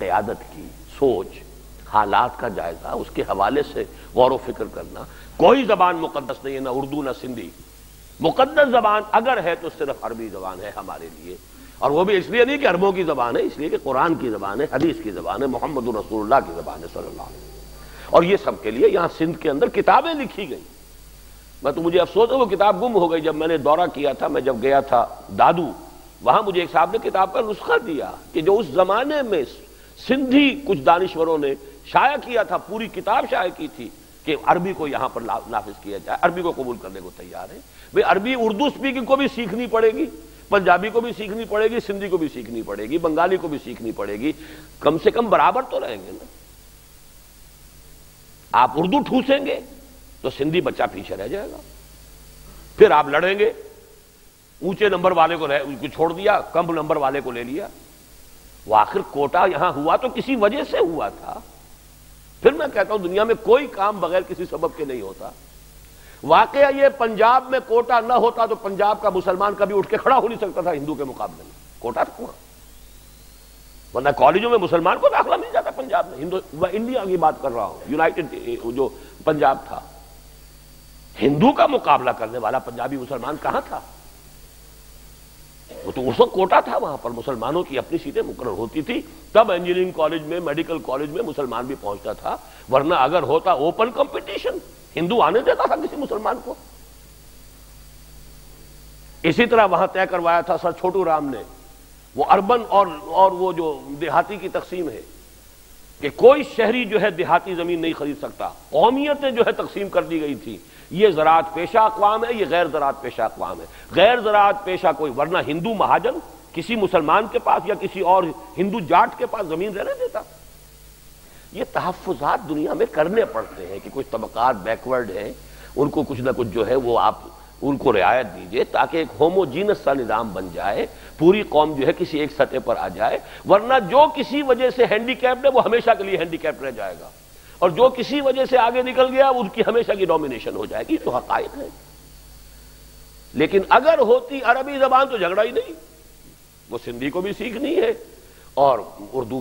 قیادت کی سوچ، حالات کا جائزہ، اس کے حوالے سے غور و فکر کرنا. کوئی زبان مقدس نہیں ہے، نہ اردو نہ سندھی. مقدس زبان اگر ہے تو صرف عربی زبان ہے ہمارے لیے، اور وہ بھی اس لیے نہیں کہ عربوں کی زبان ہے، اس لیے کہ قرآن کی زبان ہے، حدیث کی زبان ہے، محمد رسول اللہ کی زبان ہے صلی اللہ علیہ وسلم. اور یہ سب کے لیے یہاں سندھ کے اندر کتابیں لکھی گئی. میں تو مجھے افسوس ہے وہ کتاب گم ہو گئی. جب میں نے دورہ کیا تھا، میں جب گیا تھا دادو، وہاں مجھے ایک صاحب نے کتاب کا نسخہ دیا کہ جو اس زمانے میں سندھی کچھ دانشوروں نے شائع کیا تھا، پوری کتاب شائع کی تھی کہ عربی کو یہاں پر نافذ کیا جائے، عربی کو قبول کرنے کو تیار ہے. بھئی عربی اردو اسپیکنگ کو بھی سیکھنی پڑے گی، پنجابی کو بھی سیکھنی پڑے گی، سندھی کو بھی سیکھنی پڑے گی، بنگالی کو بھی سیکھنی پڑے گی. کم سے کم برابر تو رہیں گے نا. آپ اردو ٹھوسیں گے تو سندھی بچہ پیچھے رہ جائے گا. پھر آپ لڑیں گے، اونچے نمبر والے کو چھوڑ دیا، کم نمبر والے کو لے لیا. وہ آخر کوٹا یہاں ہوا تو کسی وجہ سے ہوا تھا. پھر میں کہتا ہوں دنیا میں کوئی کام بغیر کسی سبب کے نہیں ہوتا. واقعہ یہ پنجاب میں کوٹا نہ ہوتا تو پنجاب کا مسلمان کبھی اٹھ کے کھڑا ہو نہیں سکتا تھا ہندو کے مقابلے میں. کوٹا تھا وہاں، ورنہ کالجوں میں مسلمان کو داخلہ مل جاتا پنجاب میں. میں انڈیا کی بات کر رہا ہوں، یونائٹڈ جو پنجاب تھا، ہندو کا مقابلہ کرنے والا پنجابی مسلمان کہاں تھا؟ وہ تو اس وقت کوٹا تھا، وہاں پر مسلمانوں کی اپنی سیٹیں مقرر ہوتی تھی. تب انجینئرنگ کالج میں، میڈیکل کالج میں مسلمان بھی پہنچتا تھا. ورنہ اگر ہوتا اوپن کمپٹیشن، ہندو آنے دیتا تھا کسی مسلمان کو؟ اسی طرح وہاں طے کروایا تھا سر چھوٹو رام نے، وہ اربن اور وہ جو دیہاتی کی تقسیم ہے کہ کوئی شہری جو ہے دیہاتی زمین نہیں خرید سکتا. قومیتیں جو ہے تقسیم کر دی گئی تھی، یہ زراعت پیشہ اقوام ہے، یہ غیر زراعت پیشہ اقوام ہے. غیر زراعت پیشہ کوئی، ورنہ ہندو مہاجن کسی مسلمان کے پاس یا کسی اور ہندو جاٹ کے پاس زمین رہنے دیتا. یہ تحفظات دنیا میں کرنے پڑتے ہیں کہ کچھ طبقات بیکورڈ ہیں، ان کو کچھ نہ کچھ جو ہے وہ آپ ان کو رعایت دیجئے تاکہ ایک ہوموجینس سا نظام بن جائے، پوری قوم جو ہے کسی ایک سطح پر آ جائے. ورنہ جو کسی وجہ سے ہینڈی کیپڈ ہے وہ ہمیشہ کے لیے ہینڈی کیپڈ رہ جائے گا، اور جو کسی وجہ سے آگے نکل گیا ان کی ہمیشہ کی ڈومینیشن ہو جائے گی. تو حقائق ہے. لیکن اگر ہوتی عربی زبان تو جھگڑا ہی نہیں. وہ سندھی کو بھی سیکھنی ہے، اور اردو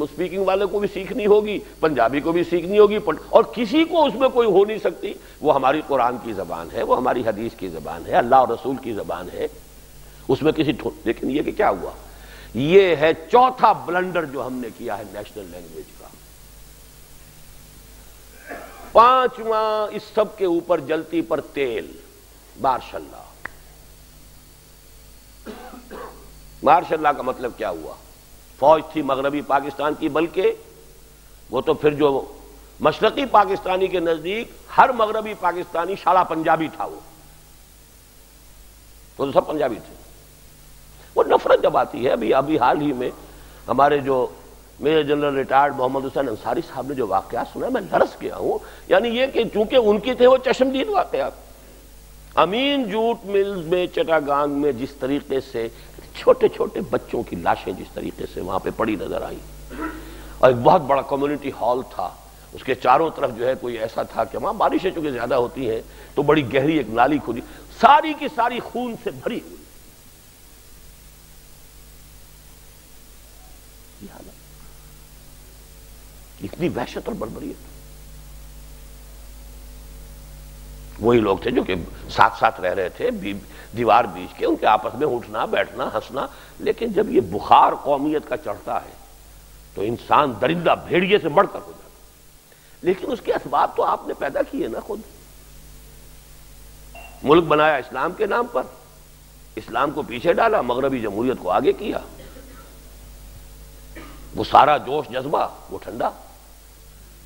اسپیکنگ والے کو بھی سیکھنی ہوگی، پنجابی کو بھی سیکھنی ہوگی، اور کسی کو اس میں کوئی ہو نہیں سکتی. وہ ہماری قرآن کی زبان ہے، وہ ہماری حدیث کی زبان ہے، اللہ اور رسول کی زبان ہے. اس میں کسی لیکن یہ کہ کیا ہوا، یہ ہے چوتھا بلنڈر جو ہم نے کیا ہے نیشنل لینگویج کا. پانچواں اس سب کے اوپر جلتی پر تیل، ماشاء اللہ. ماشاء اللہ کا مطلب کیا ہوا؟ فوج تھی مغربی پاکستان کی، بلکہ وہ تو پھر جو مشرقی پاکستانی کے نزدیک ہر مغربی پاکستانی شالا پنجابی تھا. وہ تو سب پنجابی تھے. وہ نفرت جب آتی ہے، ابھی حال ہی میں ہمارے جو میجر جنرل ریٹائرڈ محمد حسین انصاری صاحب نے جو واقعات سنا، میں لرز گیا ہوں. یعنی یہ کہ چونکہ ان کے تھے وہ چشمدید واقعات. امین جوٹ ملز میں چٹاگانگ میں جس طریقے سے چھوٹے چھوٹے بچوں کی لاشیں جس طریقے سے وہاں پہ پڑی نظر آئی، اور ایک بہت بڑا کمیونٹی ہال تھا، اس کے چاروں طرف جو ہے کوئی ایسا تھا کہ وہاں بارشیں چونکہ زیادہ ہوتی ہیں تو بڑی گہری ایک نالی کھودی، ساری کی ساری خون سے بھری ہوئی. اتنی وحشت اور بربریت. وہی لوگ تھے جو کہ ساتھ ساتھ رہ رہے تھے، دیوار بیچ کے، ان کے آپس میں اٹھنا بیٹھنا ہنسنا. لیکن جب یہ بخار قومیت کا چڑھتا ہے تو انسان درندہ بھیڑیے سے بڑھ کر ہو جاتا. لیکن اس کے اسباب تو آپ نے پیدا کیے نا خود. ملک بنایا اسلام کے نام پر، اسلام کو پیچھے ڈالا، مغربی جمہوریت کو آگے کیا. وہ سارا جوش جذبہ وہ ٹھنڈا.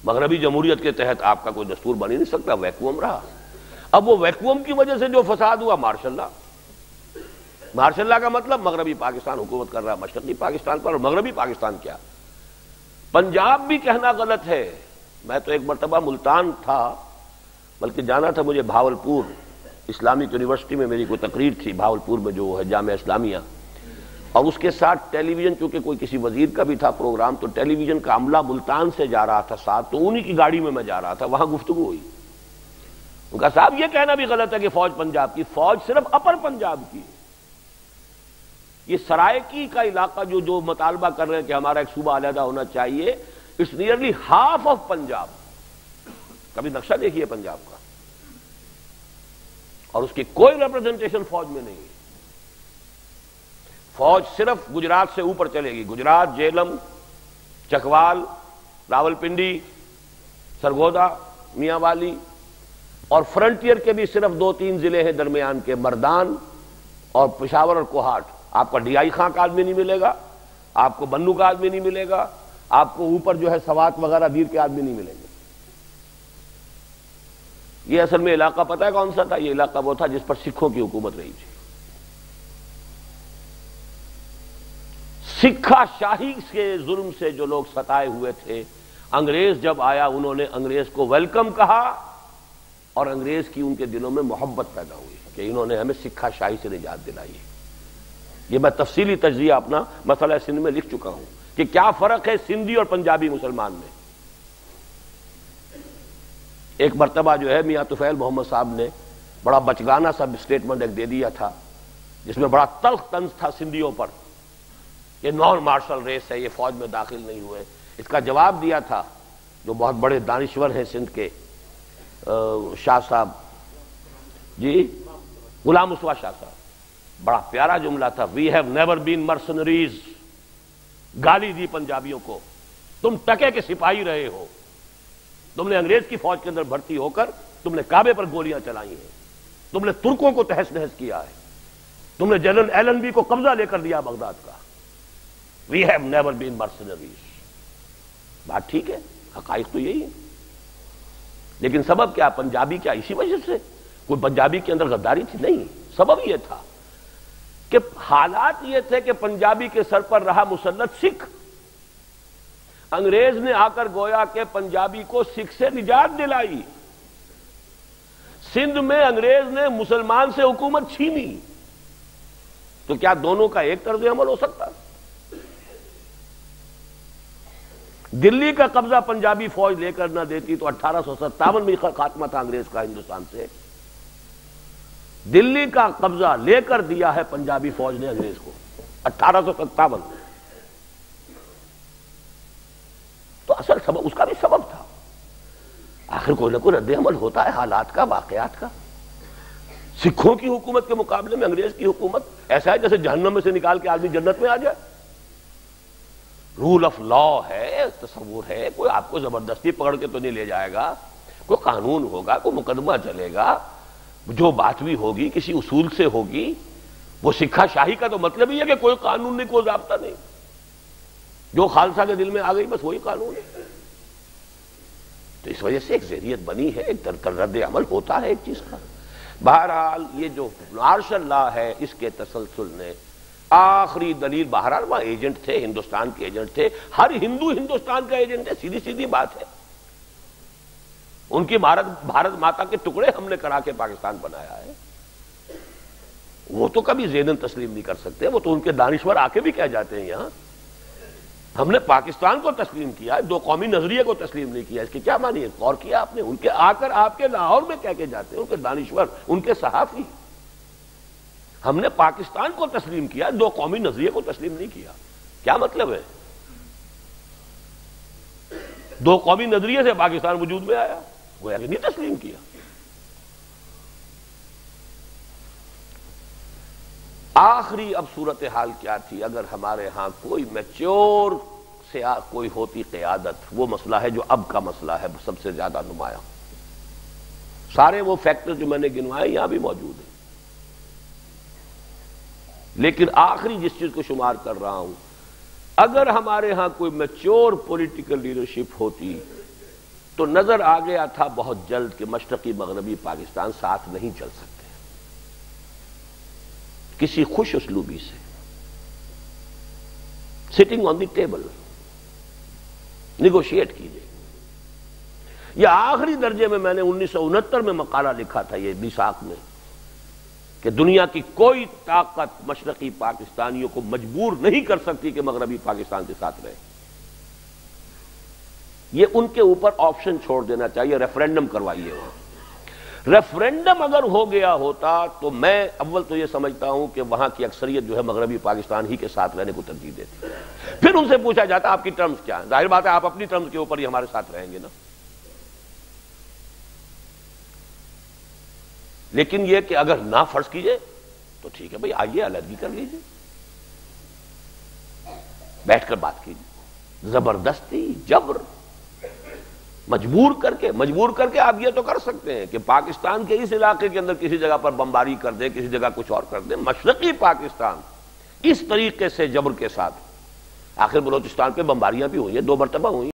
مغربی جمہوریت کے تحت آپ کا کوئی دستور بن ہی نہیں سکتا، ویکوم رہا. اب وہ ویکوم کی وجہ سے جو فساد ہوا، ماشاء اللہ. ماشاء اللہ کا مطلب مغربی پاکستان حکومت کر رہا ہے مشرقی پاکستان پر، اور مغربی پاکستان کیا، پنجاب بھی کہنا غلط ہے. میں تو ایک مرتبہ ملتان تھا، بلکہ جانا تھا مجھے بھاولپور، اسلامک یونیورسٹی میں میری کوئی تقریر تھی بھاولپور میں جو ہے جامعہ اسلامیہ، اور اس کے ساتھ ٹیلی ویژن، چونکہ کوئی کسی وزیر کا بھی تھا پروگرام تو ٹیلی ویژن کا عملہ ملتان سے جا رہا تھا ساتھ، تو انہی کی گاڑی میں میں جا رہا تھا. وہاں گفتگو ہوئی. ان کا صاحب یہ کہنا بھی غلط ہے کہ فوج پنجاب کی، فوج صرف اپر پنجاب کی. یہ سرائکی کا علاقہ جو مطالبہ کر رہے ہیں کہ ہمارا ایک صوبہ علیحدہ ہونا چاہیے، it's nearly half of Punjab. کبھی نقشہ دیکھیے پنجاب کا، اور اس کی کوئی ریپرزنٹیشن فوج میں نہیں ہے. فوج صرف گجرات سے اوپر چلے گی، گجرات، جیلم، چکوال، راولپنڈی، سرگودا، میاں والی، اور فرنٹیئر کے بھی صرف 2-3 ضلع ہیں درمیان کے، مردان اور پشاور اور کوہاٹ. آپ کا ڈی آئی خان کا آدمی نہیں ملے گا، آپ کو بنو کا آدمی نہیں ملے گا، آپ کو اوپر جو ہے سوات وغیرہ دیر کے آدمی نہیں ملیں گے. یہ اصل میں علاقہ پتہ ہے کون سا تھا؟ یہ علاقہ وہ تھا جس پر سکھوں کی حکومت رہی تھی. سکھا شاہی کے ظلم سے جو لوگ ستائے ہوئے تھے، انگریز جب آیا انہوں نے انگریز کو ویلکم کہا، اور انگریز کی ان کے دلوں میں محبت پیدا ہوئی کہ انہوں نے ہمیں سکھا شاہی سے نجات دلائی ہے. یہ میں تفصیلی تجزیہ اپنا مسئلہ سندھ میں لکھ چکا ہوں کہ کیا فرق ہے سندھی اور پنجابی مسلمان میں. ایک مرتبہ جو ہے میاں طفیل محمد صاحب نے بڑا بچگانہ سا اسٹیٹمنٹ ایک دے دیا تھا، جس میں بڑا تلخ طنز تھا سندھیوں پر، یہ نان مارشل ریس ہے، یہ فوج میں داخل نہیں ہوئے. اس کا جواب دیا تھا جو بہت بڑے دانشور ہیں سندھ کے، شاہ صاحب، جی غلام مصطفیٰ شاہ صاحب. بڑا پیارا جملہ تھا، وی ہیو نیور بین مرسنریز. گالی دی پنجابیوں کو، تم ٹکے کے سپاہی رہے ہو، تم نے انگریز کی فوج کے اندر بھرتی ہو کر تم نے کعبے پر گولیاں چلائی ہیں، تم نے ترکوں کو تہس نہس کیا ہے، تم نے جنرل ایلن بی کو قبضہ لے کر دیا بغداد کا. We have never been mercenaries. بات ٹھیک ہے، حقائق تو یہی ہے، لیکن سبب کیا؟ پنجابی کیا اسی وجہ سے کوئی پنجابی کے اندر غداری تھی؟ نہیں، سبب یہ تھا کہ حالات یہ تھے کہ پنجابی کے سر پر رہا مسلط سکھ. انگریز نے آ کر گویا کہ پنجابی کو سکھ سے نجات دلائی. سندھ میں انگریز نے مسلمان سے حکومت چھینی، تو کیا دونوں کا ایک طرز عمل ہو سکتا؟ دلی کا قبضہ پنجابی فوج لے کر نہ دیتی تو 1857 میں خاتمہ تھا انگریز کا ہندوستان سے. دلی کا قبضہ لے کر دیا ہے پنجابی فوج نے انگریز کو 1857. تو اصل سبب اس کا بھی سبب تھا. آخر کوئی نہ کوئی رد عمل ہوتا ہے حالات کا، واقعات کا. سکھوں کی حکومت کے مقابلے میں انگریز کی حکومت ایسا ہے جیسے جہنم میں سے نکال کے آدمی جنت میں آ جائے. رول آف لا ہے، تصور ہے، کوئی آپ کو زبردستی پکڑ کے تو نہیں لے جائے گا، کوئی قانون ہوگا، کوئی مقدمہ چلے گا، جو بات بھی ہوگی کسی اصول سے ہوگی. وہ سکھا شاہی کا تو مطلب ہی ہے کہ کوئی قانون نہیں، کوئی ضابطہ نہیں، جو خالصہ کے دل میں آ گئی بس وہی قانون ہے. تو اس وجہ سے ایک ذہنیت بنی ہے، ایک رد عمل ہوتا ہے ایک چیز کا. بہرحال یہ جو مارشل لا ہے اس کے تسلسل نے آخری دلیل، بہرحال وہ ایجنٹ تھے، ہندوستان کے ایجنٹ تھے، ہر ہندو ہندوستان کا ایجنٹ ہے، سیدھی سیدھی بات ہے. ان کی بھارت ماتا کے ٹکڑے ہم نے کرا کے پاکستان بنایا ہے. وہ تو کبھی ذہناً تسلیم نہیں کر سکتے، وہ تو ان کے دانشور آ کے بھی کہہ جاتے ہیں یہاں ہم نے پاکستان کو تسلیم کیا، دو قومی نظریے کو تسلیم نہیں کیا. اس کی کیا معنی ہے؟ غور کیا آپ نے؟ ان کے آ کر آپ کے لاہور میں کہہ کے جاتے ہیں ان کے دانشور، ان کے صحافی، ہم نے پاکستان کو تسلیم کیا، دو قومی نظریے کو تسلیم نہیں کیا. کیا مطلب ہے؟ دو قومی نظریے سے پاکستان وجود میں آیا، گویا کہ نہیں تسلیم کیا. آخری اب صورتحال کیا تھی؟ اگر ہمارے ہاں کوئی میچور سے کوئی ہوتی قیادت، وہ مسئلہ ہے جو اب کا مسئلہ ہے سب سے زیادہ نمایاں. سارے وہ فیکٹر جو میں نے گنوائے یہاں بھی موجود ہیں، لیکن آخری جس چیز کو شمار کر رہا ہوں، اگر ہمارے ہاں کوئی میچور پولیٹیکل لیڈرشپ ہوتی تو نظر آ گیا تھا بہت جلد کہ مشرقی مغربی پاکستان ساتھ نہیں چل سکتے. کسی خوش اسلوبی سے sitting on the table negotiate کیجئے. یہ آخری درجے میں نے 1969 میں مقالہ لکھا تھا یہ میثاق میں کہ دنیا کی کوئی طاقت مشرقی پاکستانیوں کو مجبور نہیں کر سکتی کہ مغربی پاکستان کے ساتھ رہے. یہ ان کے اوپر آپشن چھوڑ دینا چاہیے، ریفرینڈم کروائیے. ریفرینڈم اگر ہو گیا ہوتا تو میں اول تو یہ سمجھتا ہوں کہ وہاں کی اکثریت جو ہے مغربی پاکستان ہی کے ساتھ رہنے کو ترجیح دیتی، پھر ان سے پوچھا جاتا آپ کی ٹرمز کیا ہیں، ظاہر بات ہے آپ اپنی ٹرمز کے اوپر ہی ہمارے ساتھ رہیں گے نا۔ لیکن یہ کہ اگر نہ فرض کیجئے تو ٹھیک ہے بھئی آئیے علیحدگی کر لیجئے، بیٹھ کر بات کیجئے، زبردستی جبر مجبور کر کے آپ یہ تو کر سکتے ہیں کہ پاکستان کے اس علاقے کے اندر کسی جگہ پر بمباری کر دیں، کسی جگہ کچھ اور کر دیں، مشرقی پاکستان اس طریقے سے جبر کے ساتھ، آخر بلوچستان پہ بمباریاں بھی ہوئی ہیں، 2 مرتبہ ہوئی ہیں۔